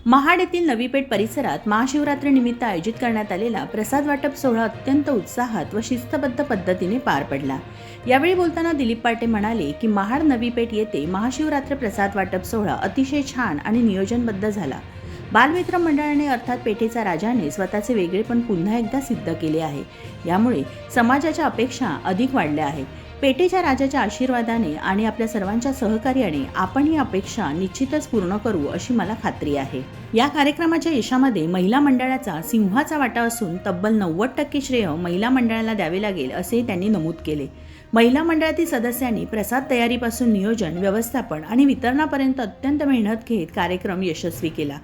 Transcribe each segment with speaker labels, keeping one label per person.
Speaker 1: महाड येथील नवी पेठ परिसरात महाशिवरात्रीनिमित्त आयोजित करण्यात आलेला प्रसाद वाटप सोहळा अत्यंत उत्साहात व शिस्तबद्ध पद्धतीने पार पडला। यावेळी बोलताना दिलीप पाटे म्हणाले की महाड नवी पेठ येथे महाशिवरात्र प्रसाद वाटप सोहळा अतिशय छान आणि नियोजनबद्ध झाला। बालमित्र मंडळाने अर्थात पेठेचा राजाने स्वतःचे वेगळेपण पुन्हा एकदा सिद्ध केले आहे। यामुळे समाजाच्या अपेक्षा अधिक वाढल्या आहेत। पेठेच्या राजाच्या आशीर्वादाने आणि आपल्या सर्वांच्या सहकार्याने आपण ही अपेक्षा निश्चितच पूर्ण करू अशी मला खात्री आहे। या कार्यक्रमाच्या यशामध्ये महिला मंडळाचा सिंहाचा वाटा असून तब्बल 90% श्रेय महिला मंडळाला द्यावे लागेल असे त्यांनी नमूद केले। महिला मंडळातील सदस्यांनी प्रसाद तयारीपासून नियोजन, व्यवस्थापन आणि वितरणापर्यंत अत्यंत मेहनत घेत कार्यक्रम यशस्वी केला।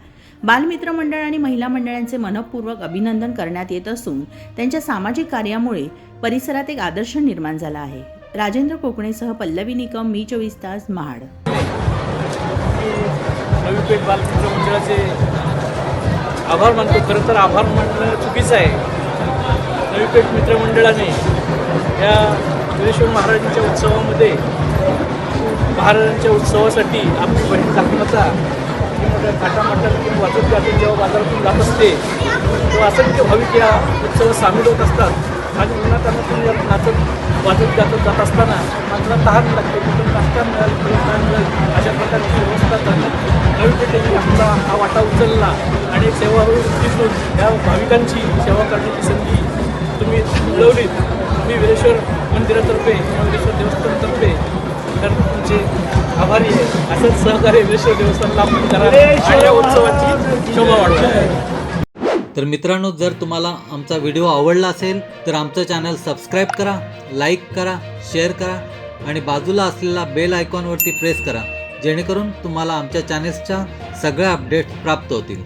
Speaker 1: बालमित्र मंडळ आणि महिला मंडळांचे मनपूर्वक अभिनंदन करण्यात येत असून त्यांच्या सामाजिक कार्यामुळे परिसरात एक आदर्श निर्माण झाला आहे। राजेंद्र कोकणेसह पल्लवी निकम, मी 24 तास, महाड।
Speaker 2: नवी पेठ बालमित्र मंडळाचे आभार मानतो। खरं तर आभार मानणं चुकीचं आहे। नवी पेठ मित्र मंडळाने या वीरेश्वर महाराजांच्या उत्सवामध्ये महाराजांच्या उत्सवासाठी आपली बहीण दाखवण्याचा मोठ्या थाटामाटात वाजत गाजत जेव्हा बाजारातून जात असते तेव्हा असंख्य भाविक या उत्सवात सामील होत असतात आणि उन्हातानातून या नाचत वाजत गाजत जात असताना मात्र तहान लागते, कुठून नाश्ता मिळाल, कुठून मिळेल अशा प्रकारची व्यवस्था करण्यात नवी पेठेने आपला हा वाटा उचलला आणि सेवावृत्तीतून या भाविकांची सेवा करण्याची संधी तुम्ही मिळवलीत। मी वीरेश्वर मंदिरातर्फे किंवा वीरेश्वर देवस्थानातर्फे तर तुमचे आभारी आहे। असंच सहकार्य वीरेश्वर देवस्थानला आपण करा आणि या उत्सवाची शोभा वाढवा।
Speaker 3: तर मित्रांनो, जर तुम्हाला आमचा व्हिडिओ आवडला असेल तर आमचं चॅनल सबस्क्राईब करा, लाईक करा, शेअर करा आणि बाजूला असलेला बेल आयकॉनवरती प्रेस करा, जेणेकरून तुम्हाला आमच्या चॅनेल्सच्या सगळ्या अपडेट्स प्राप्त होतील।